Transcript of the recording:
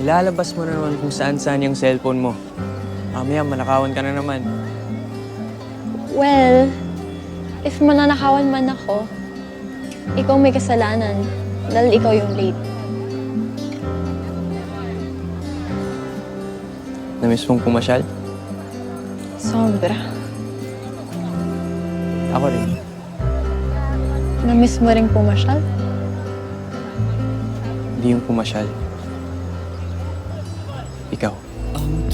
Ilalabas mo na naman kung saan-saan yung cellphone mo. Mamaya, manakawan ka na naman. Well, if mananakawan man ako, ikaw may kasalanan dahil ikaw yung late. Namiss mong pumasyal? Sobra. Ako rin. Namiss mo rin pumasyal? Hindi yung pumasyal. Ikaw. Ang